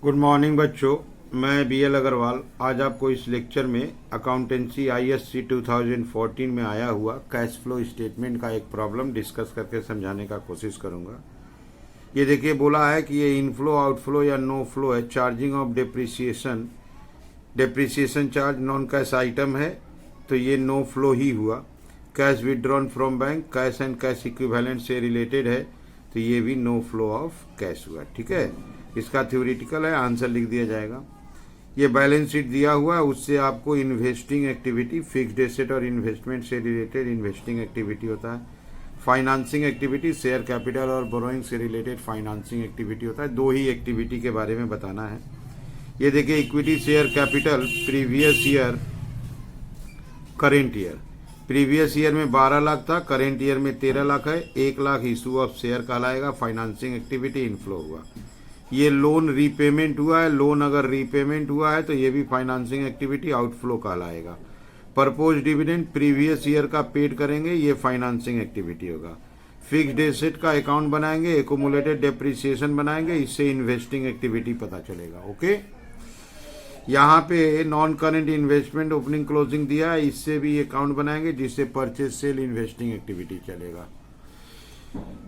Good morning बच्चों। मैं BL Agarwal आज आपको इस लेक्चर में अकाउंटेंसी ISC 2014 में आया हुआ कैश फ्लो स्टेटमेंट का एक प्रॉब्लम डिस्कस करके समझाने का कोशिश करूंगा। ये देखिए, बोला है कि ये इनफ्लो आउटफ्लो या नो फ्लो है। Charging of depreciation charge non cash item है, तो ये नो फ्लो ही हुआ। Cash withdrawn from bank cash and cash equivalent से रिलेटेड है, तो ये भी नो फ्लो ऑफ कैश हुआ। ठीक है, इसका थ्योरेटिकल है, आंसर लिख दिया जाएगा। ये बैलेंस शीट दिया हुआ है, उससे आपको इन्वेस्टिंग एक्टिविटी, फिक्स्ड एसेट और इन्वेस्टमेंट से रिलेटेड इन्वेस्टिंग एक्टिविटी होता है। फाइनेंसिंग एक्टिविटी शेयर कैपिटल और बोरोइंग से रिलेटेड फाइनेंसिंग एक्टिविटी होता है। दो ही एक्टिविटी के बारे में बताना है। ये देखिए, equity share capital previous year current year. Previous year में 12 लाख था, करेंट ईयर में 13 लाख है। 1 लाख इशू ऑफ शेयर कहलाएगा। फाइनेंसिंग एक्टिविटी इनफ्लो हुआ। ये लोन रीपेमेंट हुआ है। लोन अगर रीपेमेंट हुआ है तो ये भी फाइनेंसिंग एक्टिविटी आउटफ्लो कहलाएगा। प्रपोज डिविडेंड प्रीवियस ईयर का पेड करेंगे, ये फाइनेंसिंग एक्टिविटी होगा। फिक्स्ड एसेट का अकाउंट बनाएंगे, एक्यूमुलेटेड डेप्रिसिएशन बनाएंगे, इससे इन्वेस्टिंग एक्टिविटी पता चलेगा। ओके, यहाँ पे non current investment opening closing दिया है, इससे भी अकाउंट बनाएंगे, जिससे परचेज सेल इन्वेस्टिंग एक्टिविटी चलेगा।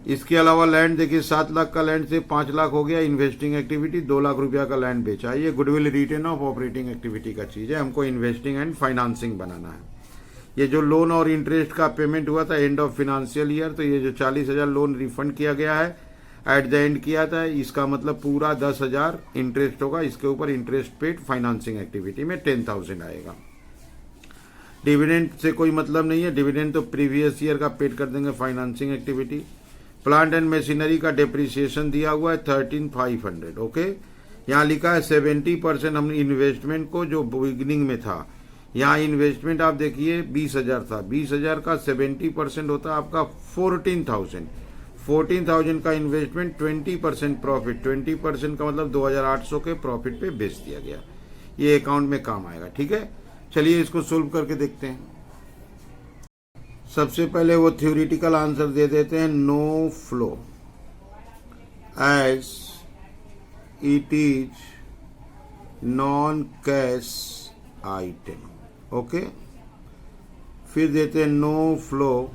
इसके अलावा लैंड देखिए, 7 लाख का लैंड से 5 लाख हो गया, इन्वेस्टिंग एक्टिविटी। 2 लाख रुपया का लैंड बेचा। ये goodwill return of operating activity का चीज है, हमको इन्वेस्टिंग एंड फाइनेंसिंग बनाना है। ये जो लोन और इंटरेस्ट का पेमेंट हुआ था एंड ऑफ फाइनेंशियल ईयर, तो ये जो 40,000 लोन रिफंड किया गया है एट द एंड किया था, इसका मतलब पूरा 10,000 इंटरेस्ट होगा। इसके ऊपर इंटरेस्ट पेड फाइनेंसिंग एक्टिविटी में 10,000 आएगा। डिविडेंड से कोई मतलब नहीं है, डिविडेंड तो प्रीवियस ईयर का पेड कर देंगे financing activity. Plant and machinery का डेप्रिसिएशन दिया हुआ है 13,500। ओके, यहाँ लिखा है 70% हमने इन्वेस्टमेंट को, जो बिगिनिंग में था, यहाँ इन्वेस्टमेंट आप देखिए 20,000 था। 20,000 का 70% होता है आपका 14,000। 14,000 का इन्वेस्टमेंट 20% प्रॉफिट, 20% का मतलब 2,800 के प्रॉफिट पे बेच दिया गया। ये अकाउंट में काम आएगा। ठीक है, चलिए इसको सोल्व करके देखते हैं। सबसे पहले वो थ्योरेटिकल आंसर दे देते हैं। No flow as it is non cash item. Okay, फिर देते हैं no flow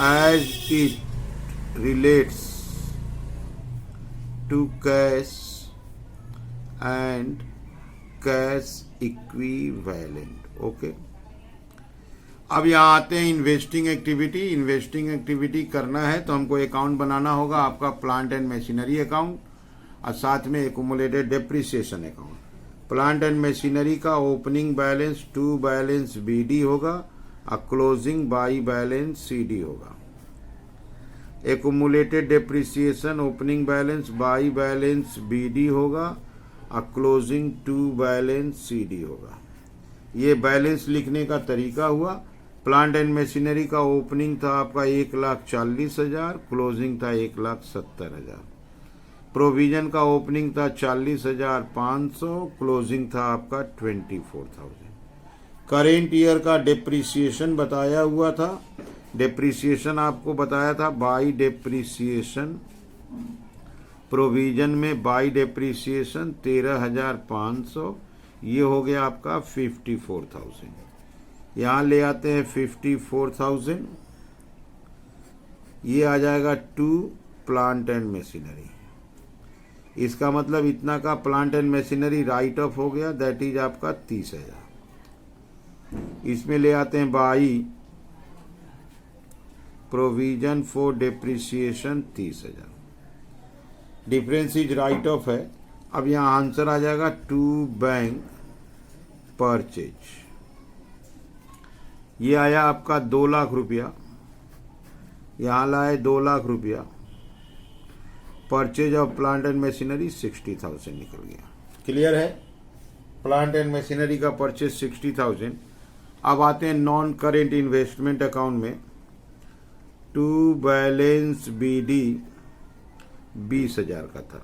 as it relates to cash and cash equivalent. Okay, अब यहाँ आते हैं इन्वेस्टिंग एक्टिविटी। इन्वेस्टिंग एक्टिविटी करना है तो हमको अकाउंट बनाना होगा, आपका प्लांट एंड मशीनरी अकाउंट और साथ में accumulated depreciation account. Plant and machinery का opening balance to balance BD होगा और क्लोजिंग बाई बैलेंस CD होगा। Accumulated depreciation opening balance by balance BD होगा और क्लोजिंग टू बैलेंस CD होगा। ये बैलेंस लिखने का तरीका हुआ। प्लांट एंड मशीनरी का ओपनिंग था आपका 1,40,000, क्लोजिंग था 1,70,000। प्रोविजन का ओपनिंग था 40,500, क्लोजिंग था आपका 24,000। करेंट ईयर का डेप्रिसिएशन बताया हुआ था। डेप्रिसिएशन आपको बताया था बाई डेप्रिसिएशन। प्रोविजन में बाई डेप्रिसिएशन 13,500, ये हो गया आपका 54,000। यहाँ ले आते हैं 54,000, ये आ जाएगा टू प्लांट एंड मशीनरी। इसका मतलब इतना का plant and machinery right of हो गया, दैट इज आपका 30,000। इसमें ले आते हैं by provision for depreciation 30,000। Difference is right of है। अब यहाँ आंसर आ जाएगा टू बैंक परचेज। ये आया आपका 2 लाख रुपया, यहाँ लाए 2 लाख रुपया। Purchase of plant and machinery 60,000 निकल गया। क्लियर है, प्लांट एंड मशीनरी का परचेज 60,000। अब आते हैं नॉन करेंट इन्वेस्टमेंट अकाउंट में। टू बैलेंस BD 20,000 का था,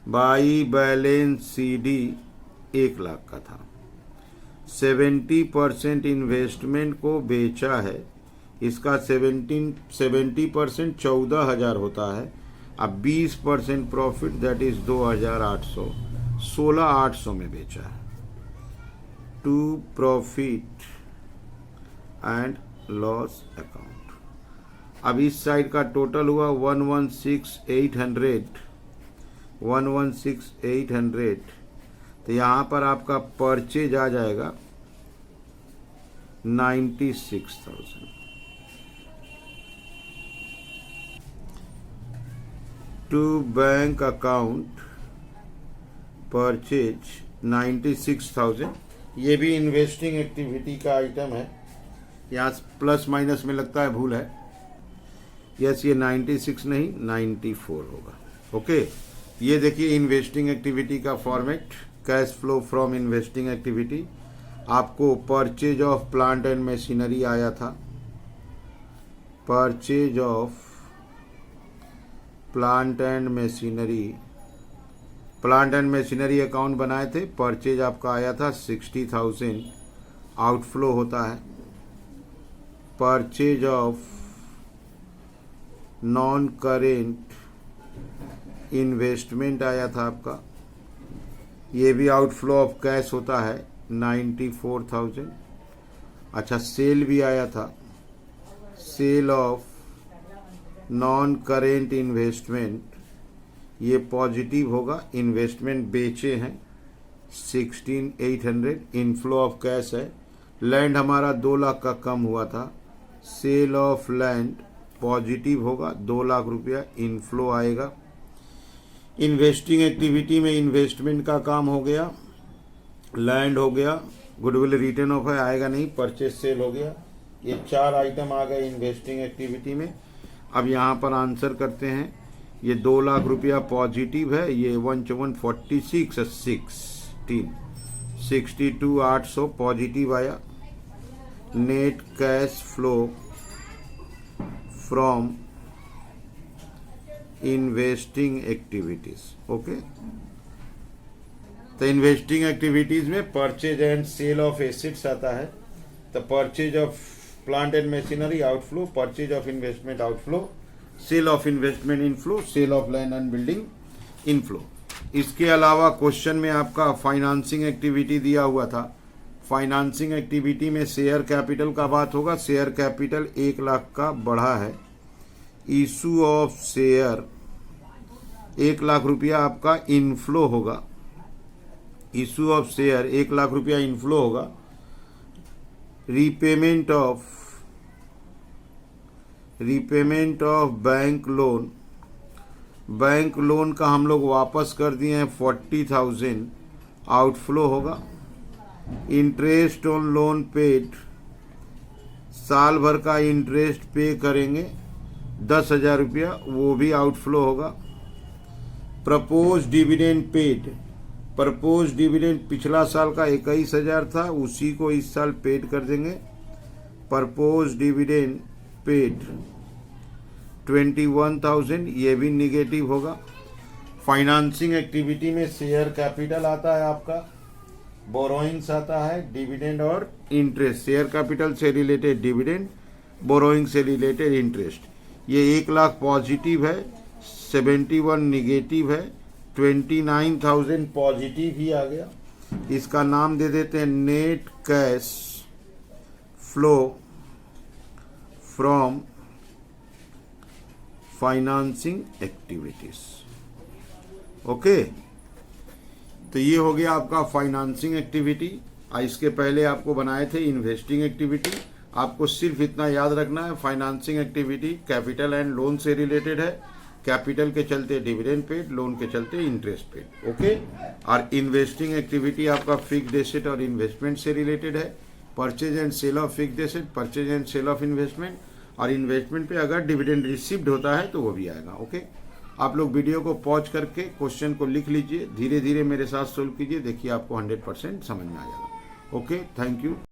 बाई बैलेंस CD 1 लाख का था। 70% इन्वेस्टमेंट को बेचा है, इसका 70% 14,000 होता है अब 20% प्रॉफिट दैट इज 2800, 16,800 में बेचा है। To profit and loss account. अब इस साइड का टोटल हुआ 116,800, तो यहाँ पर आपका परचेज आ जाएगा 96,000। To bank account purchase 96,000। ये भी इन्वेस्टिंग एक्टिविटी का आइटम है, यहाँ प्लस माइनस में लगता है भूल है। यस, ये 96 नहीं 94 होगा। ओके, ये देखिए इन्वेस्टिंग एक्टिविटी का format, cash flow from investing activity. आपको purchase of plant and machinery आया था, purchase of plant and machinery account बनाए थे। परचेज आपका आया था 60,000, आउटफ्लो होता है। Purchase of non current investment आया था आपका, ये भी आउटफ्लो ऑफ कैश होता है 94,000। अच्छा, सेल भी आया था, sale of non current investment, ये पॉजिटिव होगा, इन्वेस्टमेंट बेचे हैं 16,800। इनफ्लो ऑफ कैश है, लैंड हमारा 2 लाख का कम हुआ था, सेल ऑफ लैंड पॉजिटिव होगा, 2 लाख रुपया इनफ्लो आएगा। इन्वेस्टिंग एक्टिविटी में इन्वेस्टमेंट का काम हो गया, लैंड हो गया, गुडविल रिटर्न ऑफ है आएगा नहीं, परचेज सेल हो गया। ये 4 आइटम आ गए इन्वेस्टिंग एक्टिविटी में। अब यहाँ पर आंसर करते हैं। ये 2 लाख रुपया पॉजिटिव है, ये 1,46 16 62,800 पॉजिटिव आया। Net cash flow from investing activities. Okay, तो इन्वेस्टिंग एक्टिविटीज में purchase and sale of assets आता है। तो purchase of plant and machinery outflow, purchase of investment outflow, sale of investment inflow, sale of land and building inflow. इसके अलावा question में आपका financing activity दिया हुआ था। फाइनेंसिंग एक्टिविटी में शेयर कैपिटल का बात होगा। शेयर कैपिटल 1 लाख का बढ़ा है। इशू ऑफ शेयर 1 लाख रुपया आपका इनफ्लो होगा। इशू ऑफ शेयर 1 लाख रुपया इनफ्लो होगा। रीपेमेंट ऑफ बैंक लोन का हम लोग वापस कर दिए हैं 40,000, आउटफ्लो होगा। इंटरेस्ट ऑन लोन पेड, साल भर का इंटरेस्ट पे करेंगे 10,000 रुपया, वो भी आउटफ्लो होगा। Propose dividend paid, propose dividend पिछला साल का 21,000 था, उसी को इस साल पेड कर देंगे। प्रपोज डिविडेंड पेड 21,000, ये भी निगेटिव होगा। फाइनेंसिंग एक्टिविटी में शेयर कैपिटल आता है आपका, बोरोइंग्स आता है, डिविडेंड और इंटरेस्ट। शेयर कैपिटल से रिलेटेड डिविडेंड, बोरोइंग से रिलेटेड इंटरेस्ट। ये 1 लाख पॉजिटिव है, 71 निगेटिव है, 29,000 पॉजिटिव ही आ गया। इसका नाम दे देते हैं net cash flow from financing activities. Okay, तो ये हो गया आपका फाइनेंसिंग एक्टिविटी। इसके पहले आपको बनाए थे इन्वेस्टिंग एक्टिविटी। आपको सिर्फ इतना याद रखना है, financing activity capital and loan से रिलेटेड है। कैपिटल के चलते डिविडेंड पेड, लोन के चलते इंटरेस्ट पेड। ओके, और इन्वेस्टिंग एक्टिविटी आपका फिक्स्ड एसेट और इन्वेस्टमेंट से रिलेटेड है। Purchase and sale of fixed asset, purchase and sale of investment, और इन्वेस्टमेंट पे अगर डिविडेंड रिसीव्ड होता है तो वो भी आएगा। ओके, आप लोग वीडियो को पॉज करके क्वेश्चन को लिख लीजिए, धीरे धीरे मेरे साथ सोल्व कीजिए, देखिए आपको 100% समझ में आ जाएगा। Okay, thank you.